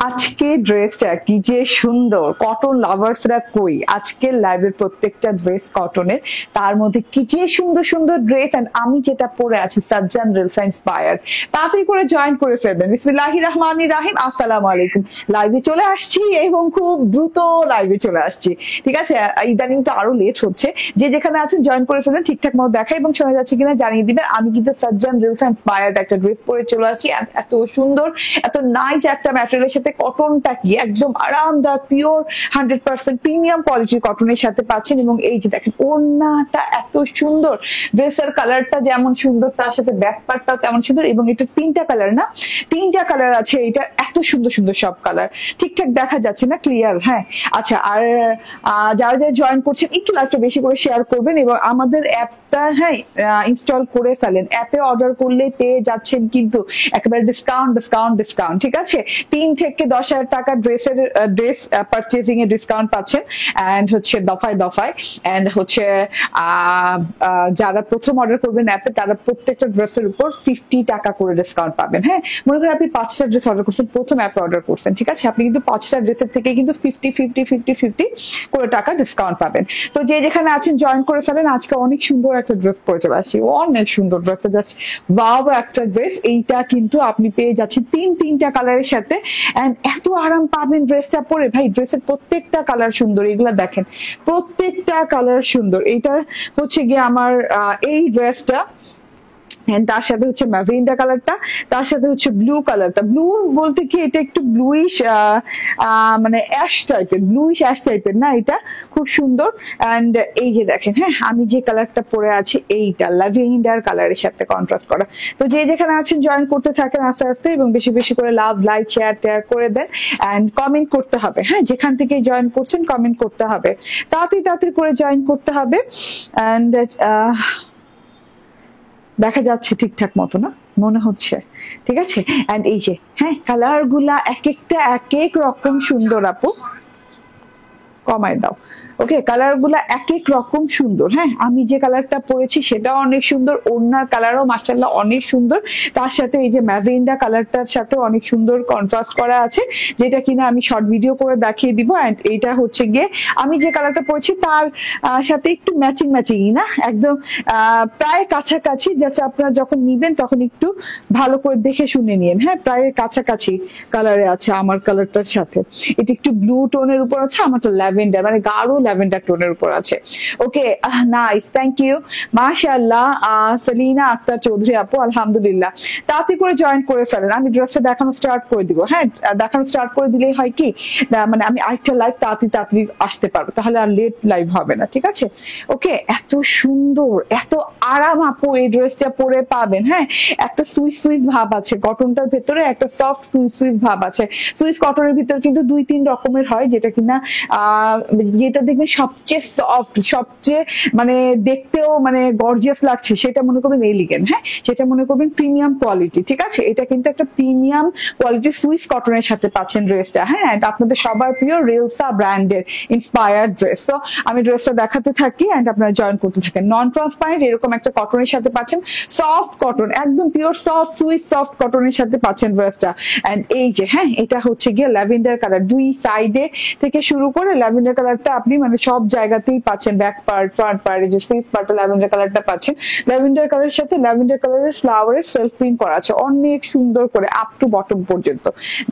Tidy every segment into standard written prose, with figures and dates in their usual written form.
আজকে ড্রেসটা কি যে সুন্দর, কটন লাভার্সরা কই, আজকের লাইভের প্রত্যেকটা ড্রেস কটনের, তার মধ্যে কি যে সুন্দর সুন্দর ড্রেস। এন্ড আমি যেটা পরে আছি সাজ্জান রিলসা ইন্সপায়ার্ড, তাড়াতাড়ি করে জয়েন করে ফেলবেন। বিসমিল্লাহির রহমানির রহিম। আসসালামু আলাইকুম। লাইভে চলে আসছি এবং খুব দ্রুত লাইভে চলে আসছি, ঠিক আছে? ইদানিং তো আরো লেট হচ্ছে। যে যেখানে আছেন জয়েন করে ফেলবেন, ঠিকঠাক মতো দেখা এবং শোনা যাচ্ছে কিনা জানিয়ে দিবেন। আমি কিন্তু সাজ্জান রিলসা ইন্সপায়ার্ড একটা ড্রেস পরে চলে আসছি। এত সুন্দর, এত নাইস একটা ম্যাটেরিয়ালের সাথে, কটনটা কি একদম আরামদায়ক, পিওর 100% প্রিমিয়াম কোয়ালিটির কটনের সাথে পাচ্ছেন। এবং এই যে দেখেন ওড়নাটা এত সুন্দর, ড্রেসের কালারটা যেমন সুন্দর তার সাথে ব্যাক পার্টটাও তেমন সুন্দর। এবং এটা তিনটা কালার, না তিনটা কালার আছে, এটা এত সুন্দর সুন্দর সব কালার। ঠিকঠাক দেখা যাচ্ছে না? ক্লিয়ার? হ্যাঁ, আচ্ছা। আর যারা যারা জয়েন করছেন একটু লাইভটা বেশি করে শেয়ার করবেন এবং আমাদের অ্যাপটা হ্যাঁ ইনস্টল করে ফেলেন। অ্যাপে অর্ডার করলে পেয়ে যাচ্ছেন কিন্তু একেবারে ডিসকাউন্ট ডিসকাউন্ট ডিসকাউন্ট, ঠিক আছে? 3 থেকে 10,000 টাকা ড্রেস পারচেজিং এর ডিসকাউন্ট পাচ্ছেন। এন্ড হচ্ছে দফায় দফায়। এন্ড হচ্ছে যারা প্রথম অর্ডার করবেন অ্যাপে, তারা প্রত্যেকটা ড্রেসের উপর 50 টাকা করে ডিসকাউন্ট পাবেন। হ্যাঁ, মনে করেন আপনি 5টা ড্রেস অর্ডার করছেন, প্রথম অ্যাপে অর্ডার করছেন, ঠিক আছে? আপনি কিন্তু 5টা ড্রেসের থেকে কিন্তু 50 করে টাকা ডিসকাউন্ট পাবেন। তো যে যেখানে আছেন জয়েন করে ফেলেন। আজকে অনেক সুন্দর একটা ড্রেস পরে চলে আসি, অনেক সুন্দর ড্রেস, জাস্ট ওয়াও একটা ড্রেস। এইটা কিন্তু আপনি পেয়ে যাচ্ছেন তিনটা কালারের সাথে। এন্ড এত আরাম পাবেন ড্রেসটা পরে, ভাই ড্রেসের প্রত্যেকটা কালার সুন্দর। এগুলা দেখেন প্রত্যেকটা কালার সুন্দর। এইটা হচ্ছে গিয়ে আমার এই ড্রেসটা, তার সাথে হচ্ছে ম্যাভেন্ডা কালারটা, তার সাথে হচ্ছে ব্লু কালারটা। ব্লু বলতে কি এটা একটু ব্লুইশ মানে অ্যাশ টাইপের, ব্লুইশ অ্যাশ টাইপের, না এটা খুব সুন্দর। এন্ড এই যে দেখেন, হ্যাঁ আমি যে কালারটা পরে আছি এইটা ল্যাভেন্ডার কালারের সাথে কন্ট্রাস্ট করা। তো যে যেখানে আছেন জয়েন করতে থাকেন আস্তে আস্তে এবং বেশি বেশি করে লাভ, লাইক, শেয়ার টেয়ার করে দেন। এন্ড কমেন্ট করতে হবে, হ্যাঁ যেখান থেকে জয়েন করছেন কমেন্ট করতে হবে, তাড়াতাড়ি করে জয়েন করতে হবে। এন্ড দেখা যাচ্ছে ঠিকঠাক মতো, না মনে হচ্ছে? ঠিক আছে। এন্ড এই যে হ্যাঁ কালার গুলা এক একটা এক এক রকম সুন্দর। আপু কমায় দাও। ওকে, কালার গুলা এক এক রকম সুন্দর। হ্যাঁ, আমি যে কালারটা পরেছি সেটাও অনেক সুন্দর, ওড়নার কালারও মাশাআল্লাহ অনেক সুন্দর। তার সাথে এই যে ম্যাজেন্ডা কালারটার সাথে অনেক সুন্দর কন্ট্রাস্ট করা আছে, যেটা কিনা আমি শর্ট ভিডিও করে দেখিয়ে দিব। এন্ড এইটা হচ্ছে গিয়ে আমি যে কালারটা পরেছি তার সাথে একটু ম্যাচিং না, একদম প্রায় কাছাকাছি। জাস্ট আপনারা যখন নিবেন তখন একটু ভালো করে দেখে শুনে নিন। হ্যাঁ, প্রায় কাছাকাছি কালারে আছে আমার কালারটার সাথে। এটা একটু ব্লু টোনের উপর আছে, আমারটা ল্যাভেন্ডার মানে গাঢ় ল্যাভেন্ডার টোনের উপর আছে। ওকে, নাইস, থ্যাংক ইউ, মাশাআল্লাহ। সেলিনা আক্তার চৌধুরী আপু, আলহামদুলিল্লাহ। তাড়াতাড়ি করে জয়েন করে ফেলেন, আমি ড্রেসটা দেখানো স্টার্ট করে দিব। হ্যাঁ, দেখানো স্টার্ট করে দিলেই হয় কি, মানে আমি আরেকটা লাইভ তাড়াতাড়ি আসতে পারবো, তাহলে আর লেট লাইভ হবে না, ঠিক আছে? ওকে, এত সুন্দর, এত আরাম আপু এই ড্রেসটা পরে পাবেন। হ্যাঁ, একটা সুইস ভাব আছে কটনটার ভেতরে, একটা সফট সুইস ভাব আছে। সুইস কটনের ভিতরে কিন্তু 2-3 রকমের হয়, যেটা কিনা যেটা দেখবেন সবচেয়ে সফট, সবচেয়ে মানে দেখতেও মানে গর্জিয়াস লাগছে, সেটা মনে করবেন এলিগেন্ট। হ্যাঁ, সেটা মনে করবেন প্রিমিয়াম কোয়ালিটি, ঠিক আছে? এটা কিন্তু একটা প্রিমিয়াম কোয়ালিটির সুইস কটনের সাথে পাচ্ছেন ড্রেসটা। হ্যাঁ, আপনাদের সবার প্রিয় রিলসা ব্র্যান্ডের ইন্সপায়ার্ড ড্রেস। তো আমি ড্রেসটা দেখাতে থাকি এন্ড আপনারা জয়েন করতে থাকেন। নন ট্রান্সপারেন্ট এরকম একটা কটনের সাথে পাচ্ছেন, সফট কটন, একদম পিওর সফট সুইস সফট কটনের সাথে পাচ্ছেন ড্রেসটা। এন্ড এই যে হ্যাঁ এটা হচ্ছে গিয়ে ল্যাভেন্ডার কালার, দুই সাইডে থেকে শুরু করে ল্যাভেন্ডার কালারটা আপনি মানে সব জায়গাতেই পাচ্ছেন, ব্যাক পার্ট, ফ্রন্ট পার্ট, এই যে স্লিভস পার্টে ল্যাভেন্ডার কালারটা পাচ্ছেন। ল্যাভেন্ডার কালারের সাথে ল্যাভেন্ডার কালারের ফ্লাওয়ারের সেলফ প্রিন্ট করা আছে অনেক সুন্দর করে, আপ টু বটম পর্যন্ত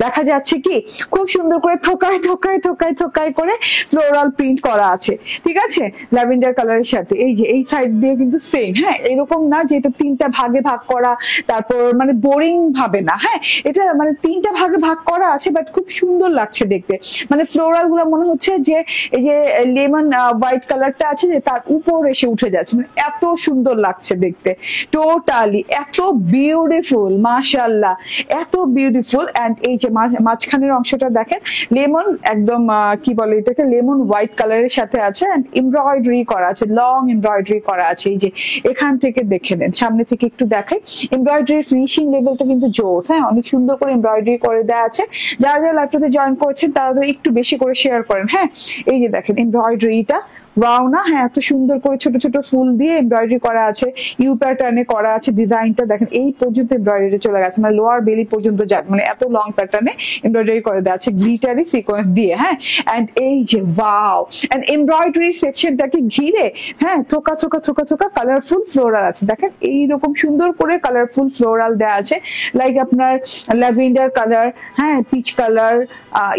দেখা যাচ্ছে কি খুব সুন্দর করে থোকায় করে ফ্লোরাল প্রিন্ট করা আছে, ঠিক আছে? ল্যাভেন্ডার কালারের সাথে এই যে এই সাইড দিয়ে কিন্তু সেম। হ্যাঁ, এরকম না যে এটা 3টা ভাগে ভাগ করা, তারপর মানে বোরিং ভাবে না। হ্যাঁ, এটা মানে 3টা ভাগে ভাগ করা আছে, বাট খুব সুন্দর লাগছে দেখতে। মানে ফ্লোরাল গুলো মনে হচ্ছে যে এই যে লেমন হোয়াইট কালারটা আছে যে তার উপর এসে উঠে যাচ্ছে, মানে এত সুন্দর লাগছে দেখতে। টোটালি এত বিউটিফুল, মাশাআল্লাহ, এত বিউটিফুল। এন্ড এই যে মাঝখানের অংশটা দেখেন লেমন, একদম কি বলে এটাকে, লেমন হোয়াইট কালারের সাথে আছে। এন্ড এমব্রয়ডারি করা আছে, লং এমব্রয়ডারি করা আছে। এই যে এখান থেকে দেখে নেন, সামনে থেকে একটু দেখাই, এমব্রয়ডারি ফিনিশিং লেভেলটা কিন্তু জোস। হ্যাঁ, অনেক সুন্দর করে এমব্রয়ডারি করে দেওয়া আছে। যারা যারা লাইভটাতে জয়েন করেছেন তারা একটু বেশি করে শেয়ার করেন। হ্যাঁ, এই যে দেখেন এমব্রয়ডারিটা ওয়াও না, হ্যাঁ এত সুন্দর করে ছোট ছোট ফুল দিয়ে এমব্রয়ডারি করা আছে, ইউ প্যাটার্নে করা আছে। ডিজাইনটা দেখেন এই পর্যন্ত এমব্রয়ডারি চলে গেছে, মানে লোয়ার বেলি পর্যন্ত যাক, মানে এত লং প্যাটার্নে এমব্রয়ডারি করে দেওয়া আছে গ্লিটারি সিকোয়েন্স দিয়ে। হ্যাঁ এন্ড এই যে ওয়াও, এন্ড এমব্রয়ডারি সেকশনটাকে ঘিরে হ্যাঁ থোকা থোকা থোকা থোকা কালারফুল ফ্লোরাল আছে। দেখেন এইরকম সুন্দর করে কালারফুল ফ্লোরাল দেওয়া আছে, লাইক আপনার ল্যাভেন্ডার কালার, হ্যাঁ peach colour,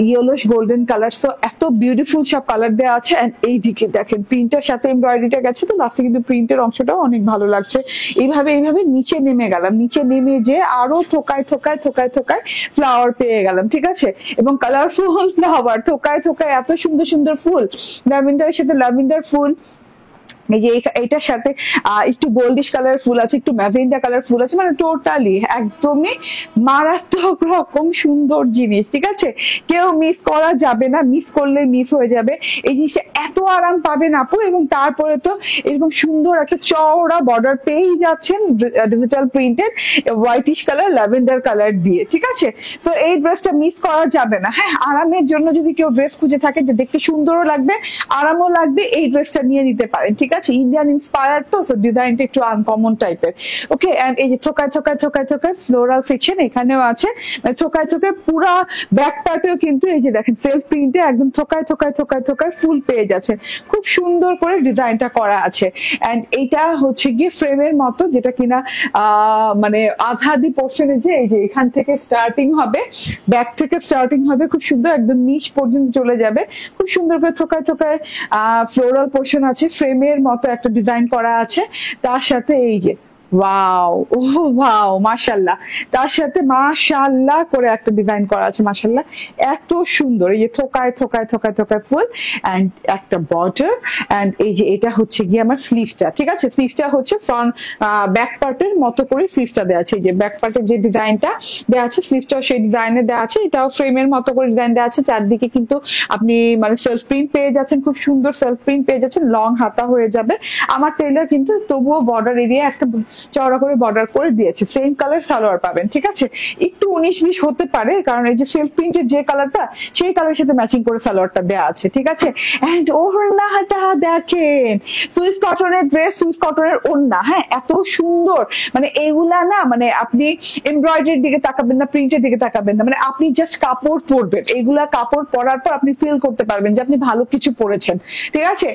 yellowish golden colour. So এত বিউটিফুল সব কালার দেওয়া আছে। এন্ড এইদিকে দেখেন প্রিন্টের সাথে এমব্রয়ডারিটা গেছে, তো লাস্টে কিন্তু প্রিন্টের অংশটাও অনেক ভালো লাগছে। এইভাবে নিচে নেমে গেলাম, নিচে নেমে যে আরো থোকায় থোকায় থোকায় থোকায় ফ্লাওয়ার পেয়ে গেলাম, ঠিক আছে, এবং কালারফুল ফ্লাওয়ার থোকায় থোকায় এত সুন্দর সুন্দর ফুল, ল্যাভেন্ডারের সাথে ল্যাভেন্ডার ফুল, এই যে এটার সাথে একটু গোল্ডিশ কালার ফুল আছে, একটু ম্যাজেন্ডা কালার ফুল আছে, মানে টোটালি একদমই মারাত্মক রকম সুন্দর জিনিস, ঠিক আছে, কেউ মিস করা যাবে না, মিস করলে মিস হয়ে যাবে। এই জিনিসটা এত আরাম পাবেন আপু, এবং তারপরে তো এরকম সুন্দর একটা চওড়া বর্ডার পেয়েই যাচ্ছেন digital printed whitish colour lavender colour দিয়ে, ঠিক আছে। তো এই ড্রেসটা মিস করা যাবে না। হ্যাঁ আরামের জন্য যদি কেউ ড্রেস খুঁজে থাকে যে দেখতে সুন্দরও লাগবে আরামও লাগবে, এই ড্রেসটা নিয়ে নিতে পারেন, ঠিক আছে। ইন্ডিয়ান ইন্সপায়ার্ড তো, ডিজাইনটা একটু আনকমন টাইপের। ওকে, এন্ড এই যে থোকায় থোকায় থোকায় থোকায় ফ্লোরাল সেকশন এখানেও আছে, থোকায় থোকায় পুরা ব্যাক পার্টেও কিন্তু এই যে দেখেন সেলফ প্রিন্টে একদম থোকায় থোকায় থোকায় থোকায় ফুল পেয়ে যাচ্ছে, খুব সুন্দর করে ডিজাইনটা করা আছে। এন্ড এইটা হচ্ছে গিয়ে ফ্রেমের মতো, যেটা কিনা মানে আধাদি পোর্শনে যে এই যে এখান থেকে স্টার্টিং হবে, ব্যাক থেকে স্টার্টিং হবে, খুব সুন্দর একদম নিচ পর্যন্ত চলে যাবে, খুব সুন্দর করে থোকায় থোকায় ফ্লোরাল পোর্শন আছে, ফ্রেমের মতো একটা ডিজাইন করা আছে। তার সাথে এই যে ওয়াও, ও ওয়াও, মাশাআল্লাহ, তার সাথে মাশাআল্লাহ করে একটা ডিজাইন করা আছে, মাশাআল্লাহ এত সুন্দর। এই যে থোকায় থোকায় থোকায় থোকায় ফুল এন্ড একটা বর্ডার, এন্ড এই যে এটা হচ্ছে গিয়ে আমার স্লিভসটা, ঠিক আছে, স্লিভসটা হচ্ছে ফ্রন্ট ব্যাক পার্টের মতো করে স্লিভসটা দেওয়া আছে। এই যে ব্যাক পার্টের যে ডিজাইনটা দেওয়া আছে, স্লিভসটাও সেই ডিজাইনে দেওয়া আছে, এটাও ফ্রেমের মতো করে ডিজাইন দেওয়া আছে। চারদিকে কিন্তু আপনি মানে সেলফ প্রিন্ট পেয়ে যাচ্ছেন, খুব সুন্দর সেলফ প্রিন্ট পেয়ে যাচ্ছেন, লং হাতা হয়ে যাবে। আমার টেইলার কিন্তু তবুও বর্ডার এরিয়া একটা চওড়া করে বর্ডার করে দিয়েছে, সেম কালার সালোয়ার পাবেন, ঠিক আছে। একটু 19-20 হতে পারে, কারণ এই যে সেলফ প্রিন্টের যে কালারটা সেই কালারের সাথে ম্যাচিং করে সালোয়ারটা দেওয়া আছে, ঠিক আছে। এন্ড ওড়নাটা দেখেন, সুইস কটনের ড্রেস, সুইস কটনের ওড়না, হ্যাঁ এত সুন্দর, মানে এইগুলা না, মানে আপনি এমব্রয়ডারির দিকে তাকাবেন না, প্রিন্টের দিকে তাকাবেন না, মানে আপনি জাস্ট কাপড় পরবেন, এইগুলা কাপড় পরার পর আপনি ফিল করতে পারবেন যে আপনি ভালো কিছু পরেছেন, ঠিক আছে।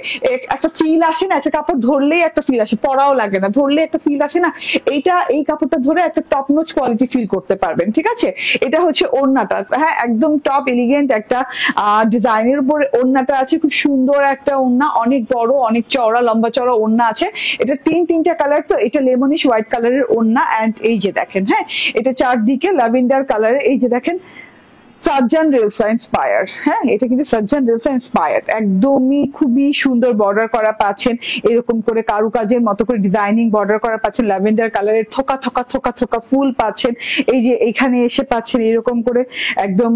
একটা ফিল আসে না, একটা কাপড় ধরলেই একটা ফিল আসে, পরাও লাগে না, ধরলে একটা ফিল আসে না, এইটা এই কাপড়টা ধরে একটা টপ নোচ কোয়ালিটি ফিল করতে পারবেন, ঠিক আছে। এটা হচ্ছে ওড়নাটা, হ্যাঁ একদম টপ এলিগেন্ট একটা ডিজাইনের উপরে ওড়নাটা আছে, খুব সুন্দর একটা ওড়না, অনেক বড় অনেক চওড়া লম্বা চওড়া ওড়না আছে। এটা তিনটা কালার, তো এটা লেমনিশ হোয়াইট কালারের ওড়না, এন্ড এই যে দেখেন, হ্যাঁ এটা চারদিকে ল্যাভেন্ডার কালারের, এই যে দেখেন সার্জন রেলসা ইন্সপায়ার্ড, হ্যাঁ এটা কিন্তু সার্জন রেলসা ইন্সপায়ার্ড, একদমই খুবই সুন্দর বর্ডার করা পাচ্ছেন, এরকম করে কারুকাজের মতো করে ডিজাইনিং বর্ডার করা পাচ্ছেন, ল্যাভেন্ডার কালারের থোকা থোকা থোকা থোকা ফুল পাচ্ছেন, এই যে এখানে এসে পাচ্ছেন এরকম করে একদম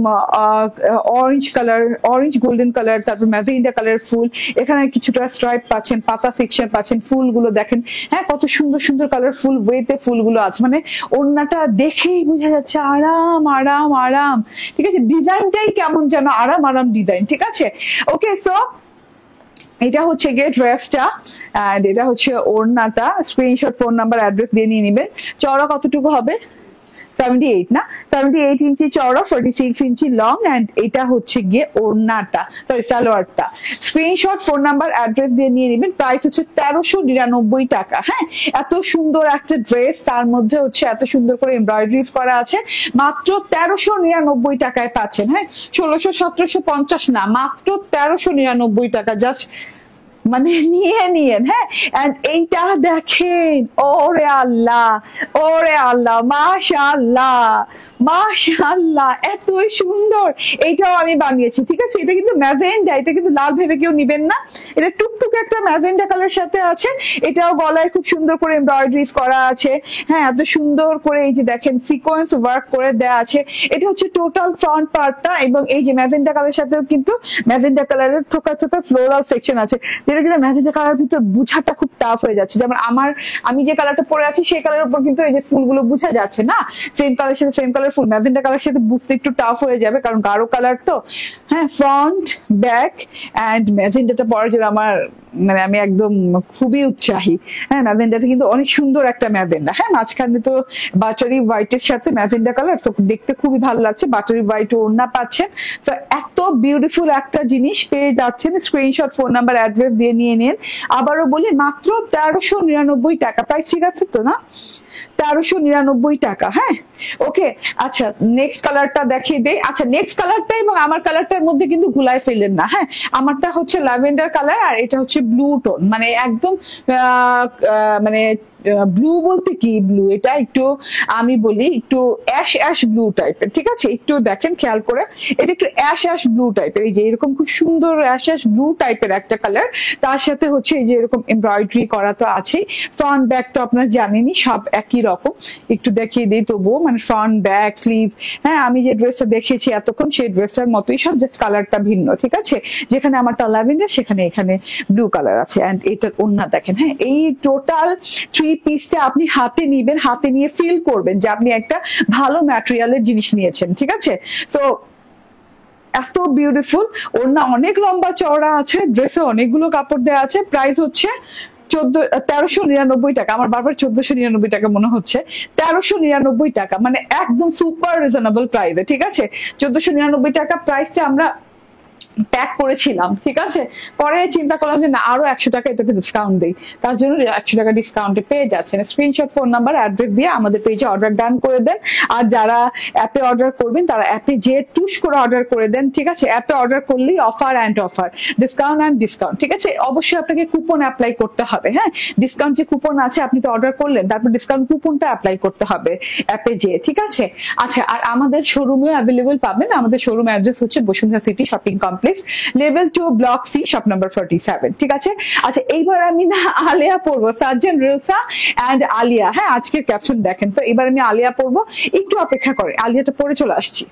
orange colour, orange golden colour, তারপর ম্যাজেন্ডা কালার ফুল, এখানে কিছুটা স্ট্রাইপ পাচ্ছেন, পাতা সেকশন পাচ্ছেন, ফুলগুলো দেখেন, হ্যাঁ কত সুন্দর সুন্দর কালারফুল ওয়েতে ফুলগুলো আছে, মানে ওড়নাটা দেখেই বোঝা যাচ্ছে আরাম আরাম আরাম, ঠিক আছে, ডিজাইনটাই কেমন যেন আরাম আরাম ডিজাইন, ঠিক আছে। ওকে, সো এটা হচ্ছে গিয়ে ড্রেসটা, এন্ড এটা হচ্ছে ওড়নাটা, স্ক্রিনশট ফোন নাম্বার অ্যাড্রেস দিয়ে নিয়ে নেবেন। চওড়া কতটুকু হবে? 78 না, 78 ইঞ্চি চওড়া, 46 ইঞ্চি লং, এন্ড এটা হচ্ছে গিয়ে ওড়নাটা, সরি সালোয়ারটা। স্ক্রিনশট ফোন নাম্বার অ্যাড্রেস দিয়ে নিয়ে নেবেন। প্রাইস হচ্ছে 1399 টাকা। হ্যাঁ এত সুন্দর একটা ড্রেস, তার মধ্যে হচ্ছে এত সুন্দর করে এমব্রয়ডারিজ করা আছে, মাত্র 1399 টাকায় পাচ্ছেন। হ্যাঁ 1600-1750 না, মাত্র 1399 টাকা, জাস্ট মানে নিয়ে নিয়েন। হ্যাঁ এন্ড এইটা দেখেন, ওরে আল্লাহ ওরে আল্লাহ, মাশাআল্লাহ মাশাআল্লাহ, এতই সুন্দর। এইটাও আমি বানিয়েছি, ঠিক আছে। এটা কিন্তু ম্যাজেন্ডা, এটা কিন্তু লাল ভেবে কেউ নিবেন না, এটা টুকটুক একটা ম্যাজেন্ডা কালার সাথে আছে। এটাও গলায় খুব সুন্দর করে এমব্রয়ডারিজ করা আছে, হ্যাঁ এত সুন্দর করে এই যে দেখেন সিকোয়েন্স ওয়ার্ক করে দেওয়া আছে। এটা হচ্ছে টোটাল ফ্রন্ট পার্টটা, এবং এই যে ম্যাজেন্ডা কালারের সাথেও কিন্তু ম্যাজেন্ডা কালারের থোকা থোকা ফ্লোরাল সেকশন আছে, যেটা কিন্তু ম্যাজেন্ডা কালার ভিতর বুঝাটা খুব টাফ হয়ে যাচ্ছে। যেমন আমি যে কালারটা পরে আছি সেই কালারের উপর কিন্তু এই যে ফুলগুলো বুঝা যাচ্ছে না, সেম কালার সাথে সেম কালার ফুল, ম্যাজেন্ডা কালার সাথে বুঝতে একটু টাফ হয়ে যাবে, কারণ গাঢ় কালার তো। হ্যাঁ ফ্রন্ট ব্যাক এন্ড ম্যাজেন্ডাটা পরার জন্য আমার মানে আমি একদম খুবই উৎসাহী। হ্যাঁ, ম্যাজেন্ডাটা কিন্তু অনেক সুন্দর একটা ম্যাজেন্ডা। হ্যাঁ, মাঝখানে তো বাটারি হোয়াইটের সাথে ম্যাজেন্ডা কালার, তো দেখতে খুবই ভালো লাগছে। বাটারি হোয়াইট ওড়না পাচ্ছেন। তো এত বিউটিফুল একটা জিনিস পেয়ে যাচ্ছেন। স্ক্রিনশট, ফোন নাম্বার, অ্যাড্রেস দিয়ে নিয়ে নিন। আবারও বলি, মাত্র 1399 টাকা। প্রাইস ঠিক আছে তো না? 1399 টাকা। হ্যাঁ, ওকে। আচ্ছা, নেক্সট কালারটা দেখিয়ে দেই। আচ্ছা, নেক্সট কালারটা এবং আমার কালারটার মধ্যে কিন্তু গুলায় ফেলেন না। হ্যাঁ, আমারটা হচ্ছে ল্যাভেন্ডার কালার আর এটা হচ্ছে ব্লু টোন, মানে একদম মানে ব্লু বলতে কি ব্লু, এটা একটু আমি বলি একটু অ্যাশ অ্যাশ ব্লু টাইপের। ঠিক আছে, একটু দেখেন খেয়াল করে, এটা একটু অ্যাশ অ্যাশ ব্লু টাইপের। এই যে এরকম খুব সুন্দর অ্যাশ অ্যাশ ব্লু টাইপের একটা কালার, তার সাথে হচ্ছে এই যে এরকম এমব্রয়ডারি করা তো আছেই। ফ্রন্ট ব্যাক তো আপনারা জানেনই সব একই রকম। একটু দেখিয়ে দিই তবুও, মানে ফ্রন্ট ব্যাক স্লিভ, হ্যাঁ আমি যে ড্রেসটা দেখেছি এতক্ষণ সেই ড্রেসটার মতোই সব, জাস্ট কালারটা ভিন্ন। ঠিক আছে, যেখানে আমারটা ল্যাভেন্ডার সেখানে এখানে ব্লু কালার আছে। এন্ড এটার ওড়না দেখেন। হ্যাঁ, এই টোটাল থ্রি পিসটা আপনি হাতে নিবেন, হাতে নিয়ে ফিল করবেন যে আপনি একটা ভালো ম্যাটেরিয়ালের জিনিস নিয়েছেন। ঠিক আছে, তো এত বিউটিফুল। ওড়না অনেক লম্বা চওড়া আছে, ড্রেসে অনেকগুলো কাপড় দেওয়া আছে। প্রাইস হচ্ছে 1399 টাকা। আমার বারবার 1499 টাকা মনে হচ্ছে, 1399 টাকা, মানে একদম সুপার রিজনেবল প্রাইসে। ঠিক আছে, 1499 টাকা প্রাইসটা আমরা প্যাক করেছিলাম। ঠিক আছে, পরে চিন্তা করলাম যে না, আরো 100 টাকা এটাতে ডিসকাউন্ট দিই, তার জন্য 100 টাকা ডিসকাউন্টে পেয়ে যাচ্ছেন। স্ক্রিনশট, ফোন নাম্বার, অ্যাড্রেস দিয়ে আমাদের পেজে অর্ডার ডান করে দেন। আর যারা অ্যাপে অর্ডার করবেন তারা অ্যাপে যে টুস করে অর্ডার করে দেন। ঠিক আছে, অ্যাপে অর্ডার করলেই offer and offer, discount and discount. ঠিক আছে, অবশ্যই আপনাকে কুপন অ্যাপ্লাই করতে হবে। হ্যাঁ, ডিসকাউন্ট যে কুপন আছে, আপনি তো অর্ডার করলেন, তারপর ডিসকাউন্ট কুপনটা অ্যাপ্লাই করতে হবে অ্যাপে যে। ঠিক আছে, আচ্ছা, আর আমাদের শোরুমেও অ্যাভেলেবল পাবেন। আমাদের শোরুম অ্যাড্রেস হচ্ছে Bashundhara city shopping complex, level 2, block C, shop number 47। ঠিক আছে, আচ্ছা এইবার আমি না আলিয়া পরবো, সার্জেন রেলসা এন্ড আলিয়া। হ্যাঁ, আজকের ক্যাপশন দেখেন। তো এবার আমি আলিয়া পরবো, একটু অপেক্ষা করে আলিয়াটা পরে চলে আসছি।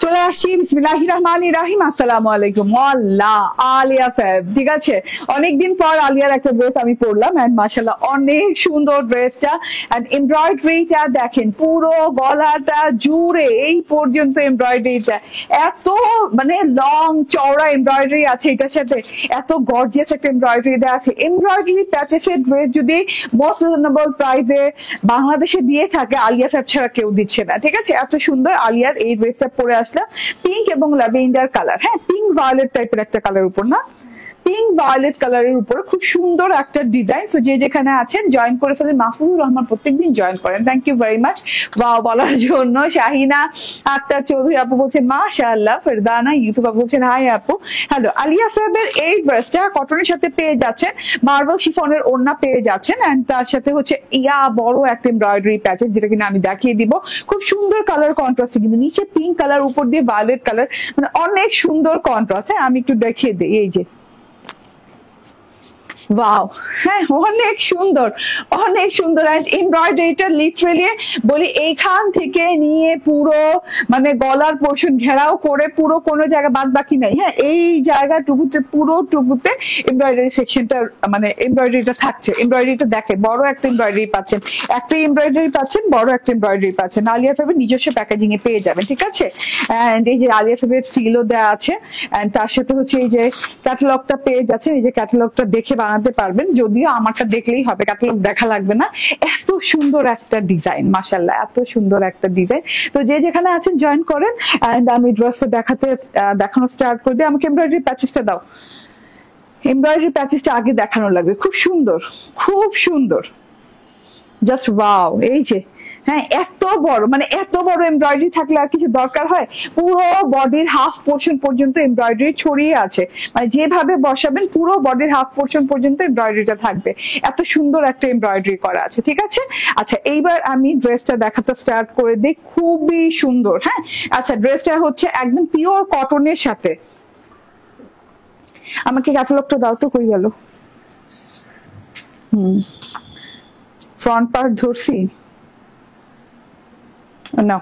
চলে আসছি। বিসমিল্লাহির রহমানির রহিম। আসসালামু আলাইকুম। আল্লাহ, আলিয়া ফ্যাব। ঠিক আছে, অনেকদিন পর আলিয়ার একটা ড্রেস আমি পরলাম এন্ড মাশাআল্লাহ অনেক সুন্দর ড্রেসটা। এন্ড এমব্রয়ডারিটা দেখেন, পুরো গলাটা জুড়ে এই পর্যন্ত এমব্রয়ডারিটা এত মানে লং চওড়া এমব্রয়ডারি আছে, এটার সাথে এত গর্জিয়াস একটা এমব্রয়ডারি দেওয়া আছে। এমব্রয়ডারি প্যাচেসের ড্রেস যদি মোস্ট রিজনেবল প্রাইসে বাংলাদেশে দিয়ে থাকে, আলিয়া ফ্যাব ছাড়া কেউ দিচ্ছে না। ঠিক আছে, এত সুন্দর আলিয়ার এই ড্রেসটা পরে আসলাম, পিঙ্ক এবং ল্যাভেন্ডার কালার। হ্যাঁ, পিঙ্ক ভায়োলেট টাইপের একটা কালার উপর না, পিঙ্ক ভায়োলেট কালারের উপর খুব সুন্দর একটা ডিজাইন। তো যে যেখানে আছেন জয়েন করে ফেলেন। মাহফুজুর রহমান প্রত্যেকদিন জয়েন করেন, থ্যাংক ইউ ভেরি মাচ বলার জন্য। শাহিনা আক্তার চৌধুরী আপু বলছেন মাশাআল্লাহ। ফেরদানা ইউটিউব আপু বলছেন হাই আপু, হ্যালো। আলিয়া ফ্যাবের এই ড্রেসটা কটনের সাথে পেয়ে যাচ্ছেন, মার্বেল শিফনের ওড়না পেয়ে যাচ্ছেন এন্ড তার সাথে হচ্ছে ইয়া বড় একটা এমব্রয়ডারি প্যাচেস, যেটা কিনা আমি দেখিয়ে দিব। খুব সুন্দর কালার কন্ট্রাস্ট, কিন্তু নিচে পিঙ্ক কালার, উপর দিয়ে ভায়োলেট কালার, মানে অনেক সুন্দর কন্ট্রাস্ট। হ্যাঁ, আমি একটু দেখিয়ে দিই। এই যে ওয়াও, হ্যাঁ অনেক সুন্দর, অনেক সুন্দর। এন্ড এমব্রয়ডারিটা লিটারালি বলি এইখান থেকে নিয়ে পুরো মানে গলার পোর্শন ঘেরাও করে পুরো কোনো জায়গা বাদ বাকি নাই। হ্যাঁ, এই জায়গাটুকুতে পুরোটুকুতে এমব্রয়ডারি সেকশনটা মানে এমব্রয়ডারিটা থাকছে। এমব্রয়ডারিটা দেখে বড় একটা এমব্রয়ডারি পাচ্ছেন, একটা এমব্রয়ডারি পাচ্ছেন, বড় একটা এমব্রয়ডারি পাচ্ছেন। আলিয়া ফেবের নিজস্ব প্যাকেজিং এ পেয়ে যাবেন, ঠিক আছে। এন্ড এই যে আলিয়া ফেবের সিলও দেওয়া আছে, এন্ড তার সাথে হচ্ছে এই যে ক্যাটালগটা পেয়ে যাচ্ছেন। এই যে ক্যাটালগটা দেখে বানাতে পারবেন, যদিও আমারটা দেখলেই হবে, ক্যাটালগ দেখা লাগবে না। এত সুন্দর একটা ডিজাইন, মাশাআল্লাহ এত সুন্দর একটা ডিজাইন। তো যে যেখানে আছেন জয়েন করেন। এন্ড আমি ড্রেসটা দেখানো স্টার্ট করে দিই। আমাকে এমব্রয়ডারি প্যাচেসটা দাও। এমব্রয়ডারি প্যাচেসটা আগে দেখানো লাগবে। খুব সুন্দর, খুব সুন্দর, জাস্ট ওয়াও। এই যে হ্যাঁ, এত বড় মানে এত বড় এমব্রয়ডারি থাকলে আর কিছু দরকার হয়? পুরো বডির হাফ পোর্শন পর্যন্ত এমব্রয়ডারি ছড়িয়ে আছে, মানে যেভাবে বসাবেন পুরো বডির হাফ পোর্শন পর্যন্ত এমব্রয়ডারিটা থাকবে। এত সুন্দর একটা এমব্রয়ডারি করা আছে, ঠিক আছে। আচ্ছা, এইবার আমি ড্রেসটা দেখাতে স্টার্ট করে দিই। খুবই সুন্দর। হ্যাঁ, আচ্ছা, ড্রেসটা হচ্ছে একদম পিওর কটনের সাথে। আমাকে ক্যাটালগটা দাও তো, কই গেল? ফ্রন্ট পার্ট ধরছি না,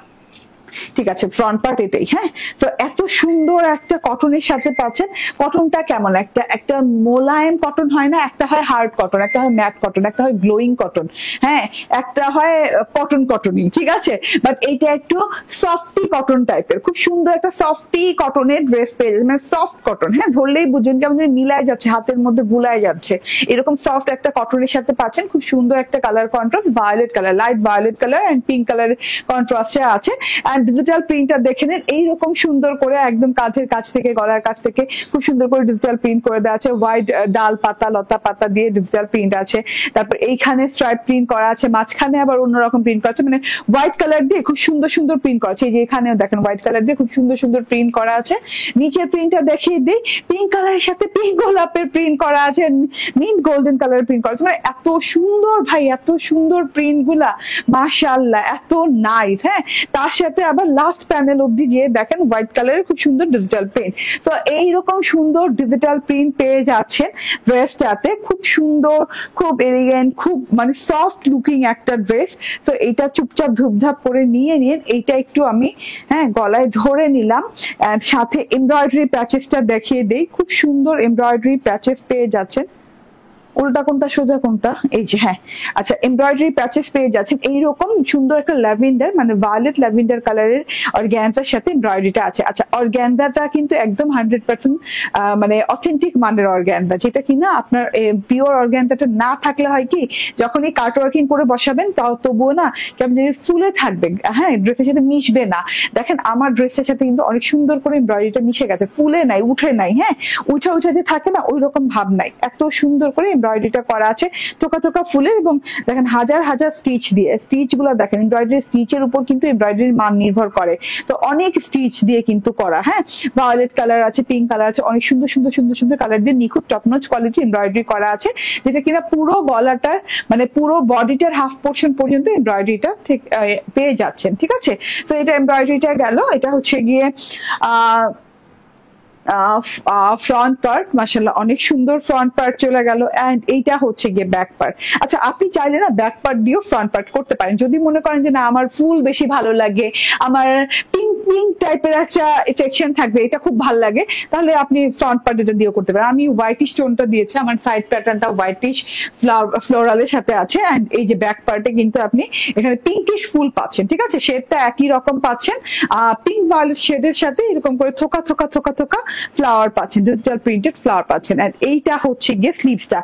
ঠিক আছে, ফ্রন্ট পার্ট এটাই। হ্যাঁ, তো এত সুন্দর একটা কটনের সাথে পাচ্ছেন। কটনটা কেমন, একটা মোলায়েম কটন হয় না, একটা হয় হার্ড কটন, একটা হয় ম্যাট কটন, একটা হয় গ্লোয়িং কটন, হ্যাঁ, একটা হয় কটনই, ঠিক আছে। বাট এইটা একটু সফটি কটন টাইপের, খুব সুন্দর একটা সফটি কটনের ড্রেস পেয়ে যাচ্ছে, মানে সফট কটন। হ্যাঁ, ধরলেই বুঝুন কেমন মিলায় যাচ্ছে, হাতের মধ্যে গুলায় যাচ্ছে, এরকম সফট একটা কটনের সাথে পাচ্ছেন। খুব সুন্দর একটা colour contrast, violet colour, light violet colour and pink কালারের কন্ট্রাস্টে আছে। এন্ড ডিজিটাল প্রিন্টটা দেখে নেন, এইরকম সুন্দর করে একদম কাঁধের কাছ থেকে গলার কাছ থেকে খুব সুন্দর করে ডিজিটাল প্রিন্ট করে দেওয়া আছে। হোয়াইট ডাল পাতা লতা পাতা দিয়ে ডিজিটাল প্রিন্ট আছে। তারপর এইখানে স্ট্রাইপ প্রিন্ট করা আছে, মাঝখানে আবার অন্যরকম প্রিন্ট করা আছে, মানে হোয়াইট কালার দিয়ে খুব সুন্দর সুন্দর প্রিন্ট করা আছে। এই যে এখানেও দেখেন হোয়াইট কালার দিয়ে খুব সুন্দর সুন্দর প্রিন্ট করা আছে। নিচের প্রিন্টটা দেখিয়ে দিই, পিঙ্ক কালারের সাথে পিঙ্ক গোলাপের প্রিন্ট করা আছে, মিন্ট গোল্ডেন কালার প্রিন্ট করা আছে। মানে এত সুন্দর ভাই, এত সুন্দর প্রিন্ট গুলা, মাশাআল্লাহ এত নাইস। হ্যাঁ, তার সাথে আবার লাস্ট প্যানেল অব্দি যে দেখেন হোয়াইট কালারের খুব সুন্দর ডিজিটাল প্রিন্ট। তো এইরকম সুন্দর ডিজিটাল প্রিন্ট পেয়ে যাচ্ছেন ড্রেসটাতে। খুব সুন্দর, খুব এলিগেন্ট, খুব মানে সফট লুকিং একটা ড্রেস। তো এইটা চুপচাপ ধুপধাপ করে নিয়ে নিন। এইটা একটু আমি হ্যাঁ গলায় ধরে নিলাম। সাথে এমব্রয়ডারি প্যাচেসটা দেখিয়ে দেই। খুব সুন্দর এমব্রয়ডারি প্যাচেস পেয়ে যাচ্ছেন। উল্টা কোনটা সোজা কোনটা, এই যে হ্যাঁ, আচ্ছা, এমব্রয়ডারি প্যাচেস পেয়ে যাচ্ছেন। এইরকম সুন্দর একটা ল্যাভেন্ডার মানে ভায়োলেট ল্যাভেন্ডার কালারের অর্গানজার সাথে এমব্রয়ডারিটা আছে। আচ্ছা, অর্গানজাটা কিন্তু একদম 100% মানে অথেন্টিক মানের অর্গানজা, যেটা কিনা আপনার পিওর অর্গানজাটা না থাকলে হয় কি, যখন এই কাট ওয়ার্কিং করে বসাবেন তবুও না কেমন যদি ফুলে থাকবে, হ্যাঁ, ড্রেসের সাথে মিশবে না। দেখেন আমার ড্রেসের সাথে কিন্তু অনেক সুন্দর করে এমব্রয়ডারিটা মিশে গেছে, ফুলে নাই, উঠে নাই। হ্যাঁ, উঠে যে থাকে না ওই রকম ভাব নাই, এত সুন্দর করে এমব্রয়ডারিটা করা আছে, থোকা থোকা ফুলের। এবং দেখেন হাজার হাজার স্টিচ দিয়ে, স্টিচ গুলো দেখেন, এমব্রয়ডারি স্টিচের উপর কিন্তু এমব্রয়ডারির মান নির্ভর করে। তো অনেক স্টিচ দিয়ে কিন্তু করা। হ্যাঁ, ভায়োলেট কালার আছে, পিঙ্ক কালার আছে, অনেক সুন্দর সুন্দর সুন্দর সুন্দর কালার দিয়ে নিখুঁত টপনচ কোয়ালিটি এমব্রয়ডারি করা আছে, যেটা কিনা পুরো গলাটা মানে পুরো বডিটার হাফ পোর্শন পর্যন্ত এমব্রয়ডারিটা পেয়ে যাচ্ছেন, ঠিক আছে। তো এটা এমব্রয়ডারিটা গেল। এটা হচ্ছে গিয়ে ফ্রন্ট পার্ট, মাশাআল্লাহ অনেক সুন্দর ফ্রন্ট পার্ট চলে গেল। এন্ড এইটা হচ্ছে গিয়ে ব্যাক পার্ট। আচ্ছা, আপনি চাইলে না ব্যাক পার্ট দিয়েও ফ্রন্ট পার্ট করতে পারেন, যদি মনে করেন যে না আমার ফুল বেশি ভালো লাগে, আমার পিঙ্ক পিঙ্ক টাইপের একটা এফেকশন থাকবে, এটা খুব ভালো লাগে, তাহলে আপনি ফ্রন্ট পার্ট এটা দিয়েও করতে পারেন। আমি হোয়াইটিশ টোনটা দিয়েছি, আমার সাইড প্যাটার্নটা হোয়াইটিশ ফ্লোরালের সাথে আছে। এন্ড এই যে ব্যাক পার্টে কিন্তু আপনি এখানে পিঙ্কিশ ফুল পাচ্ছেন, ঠিক আছে, শেডটা একই রকম পাচ্ছেন, পিঙ্ক ভায়োলেট শেডের সাথে এরকম করে থোকা থোকা থোকা থোকা ফ্লাওয়ার পাচ্ছেন, ডিজিটাল প্রিন্টেড ফ্লাওয়ার পাচ্ছেন। এন্ড এইটা হচ্ছে গিয়ে স্লিভসটা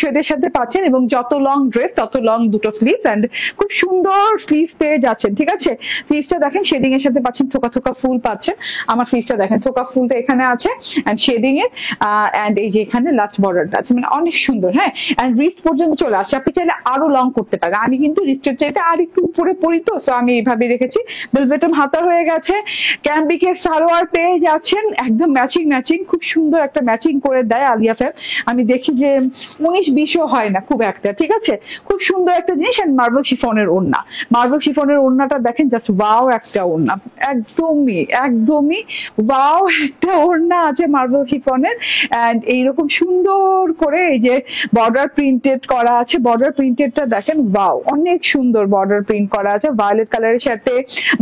শেডের সাথে পাচ্ছেন, এবং যত লং ড্রেস তত লং দুটো স্লিভস। এন্ড খুব সুন্দর স্লিভস পেয়ে যাচ্ছেন, ঠিক আছে। স্লিভসটা দেখেন শেডিং এর সাথে পাচ্ছেন, থোকা থোকা ফুল পাচ্ছেন। আমার স্লিভসটা দেখেন, থোকা ফুলটা এখানে আছে এন্ড শেডিং এর, এন্ড এই যে এখানে লাস্ট বর্ডারটা আছে, মানে অনেক সুন্দর। হ্যাঁ, এন্ড রিস্ট পর্যন্ত চলে আসছে, আপনি চাইলে আরো লং করতে পারেন। আমি কিন্তু রিস্টের চাইতে আর একটু উপরে পড়ি, তো আমি এইভাবে রেখেছি। বেলভেটম হাতা হয়ে গেছে, ক্যাম্বিকের সালোয়ার পেয়ে যাচ্ছেন, একদম একদম ম্যাচিং ম্যাচিং, খুব সুন্দর একটা ম্যাচিং করে দেয় আলিয়া ফ্যাব। আমি দেখি যে 19-20ও হয় না খুব একটা, ঠিক আছে, খুব সুন্দর একটা জিনিস। এন্ড মার্বেল শিফনের ওড়না, মার্বেল শিফনের ওড়নাটা দেখেন, জাস্ট ওয়াও একটা ওড়না, একদমই একদমই ওয়াও একটা ওড়না আছে মার্বেল শিফনের। এন্ড এইরকম সুন্দর করে এই যে বর্ডার প্রিন্টেড করা আছে, বর্ডার প্রিন্টেডটা দেখেন, ওয়াও অনেক সুন্দর বর্ডার প্রিন্ট করা আছে, ভায়োলেট কালারের সাথে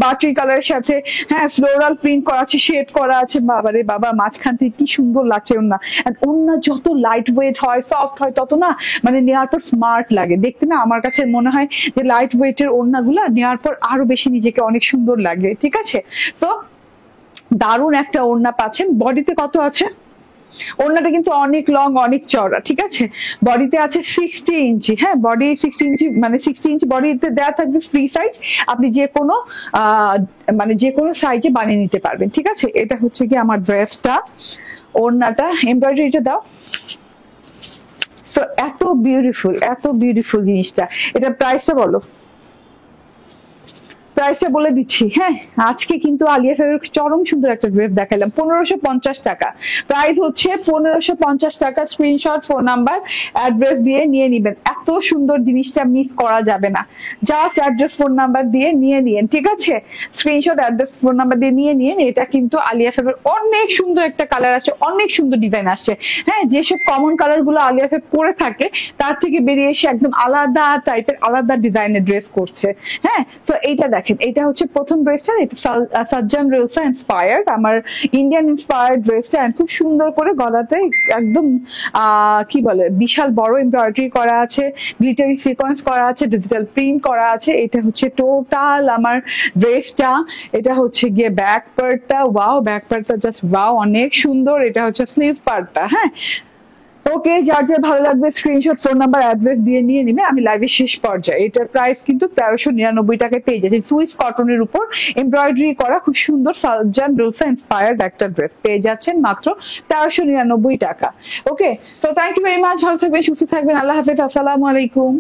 বাটরি কালারের সাথে, হ্যাঁ ফ্লোরাল প্রিন্ট করা আছে, শেড করা আছে, বাবারে বাবা মাঝখান থেকে কি সুন্দর লাগছে ওড়না। এন্ড ওড়না যত লাইট ওয়েট হয়, সফট হয়, তত না মানে নেওয়ার পর স্মার্ট লাগে দেখতে। না আমার কাছে মনে হয় যে লাইট ওয়েটের ওড়নাগুলা নেওয়ার পর আরো বেশি নিজেকে অনেক সুন্দর লাগে, ঠিক আছে। তো দারুণ একটা ওড়না পাচ্ছেন। বডিতে কত আছে? ওড়নাটা কিন্তু অনেক লং, অনেক চওড়া, ঠিক আছে। বডিতে আছে 60 ইঞ্চি, হ্যাঁ বডি 60 ইঞ্চি, মানে 60 ইঞ্চি বডিতে দেওয়া থাকবে ফ্রি সাইজ, আপনি যে কোনো মানে যে কোনো সাইজে বানিয়ে নিতে পারবেন, ঠিক আছে। এটা হচ্ছে কি আমার ড্রেসটা, ওড়নাটা, এমব্রয়ডারিটা দাও। তো এত বিউটিফুল, এত বিউটিফুল জিনিসটা। এটা প্রাইসটা বলো, প্রাইসটা বলে দিচ্ছি, হ্যাঁ আজকে কিন্তু আলিয়া ফ্যাবের চরম সুন্দর একটা ড্রেস দেখালাম, 1550 টাকা প্রাইস হচ্ছে, 1550 টাকা। স্ক্রিনশট, ফোন নাম্বার, অ্যাড্রেস দিয়ে নিয়ে নিবেন। এত সুন্দর জিনিসটা মিস করা যাবে না, জাস্ট অ্যাড্রেস ফোন নাম্বার দিয়ে নিয়ে নিন, ঠিক আছে। স্ক্রিনশট, অ্যাড্রেস, ফোন নাম্বার দিয়ে নিয়ে নিন। এটা কিন্তু আলিয়া ফ্যাবের অনেক সুন্দর একটা কালার আছে, অনেক সুন্দর ডিজাইন আসছে, হ্যাঁ যেসব কমন কালার গুলো আলিয়া ফ্যাব করে থাকে তার থেকে বেরিয়ে এসে একদম আলাদা টাইপের, আলাদা ডিজাইনের ড্রেস করছে, হ্যাঁ। তো এইটা দেখেন, এটা হচ্ছে প্রথম ড্রেসটা, এটা সাজ্জান রেলসা ইন্সপায়ার্ড, আমার ইন্ডিয়ান ইন্সপায়ার্ড ড্রেসটা। খুব সুন্দর করে গলাতে একদম কি বলে বিশাল বড় এমব্রয়ডারি করা আছে, গ্লিটারি সিকোয়েন্স করা আছে, ডিজিটাল প্রিন্ট করা আছে। এটা হচ্ছে টোটাল আমার ড্রেসটা। এটা হচ্ছে গিয়ে ব্যাক পার্টটা, ওয়াও ব্যাক পার্টটা জাস্ট ওয়াও অনেক সুন্দর। এটা হচ্ছে স্লিভ পার্টটা, হ্যাঁ। ওকে, যার যার ভালো লাগবে স্ক্রিনশট, ফোন নাম্বার, অ্যাড্রেস দিয়ে নিয়ে নিবে। আমি লাইভের শেষ পর্যায়ে, এটার প্রাইস কিন্তু 1399 টাকায় পেয়ে যাচ্ছে। সুইস কটনের উপর এমব্রয়ডারি করা খুব সুন্দর সাজ্জান রোলসা ইন্সপায়ার্ড একটা ড্রেস পেয়ে যাচ্ছেন মাত্র 1399 টাকা। Okay, so thank you very much, ভালো থাকবেন, সুস্থ থাকবেন, আল্লাহ হাফেজ, আসসালামু আলাইকুম।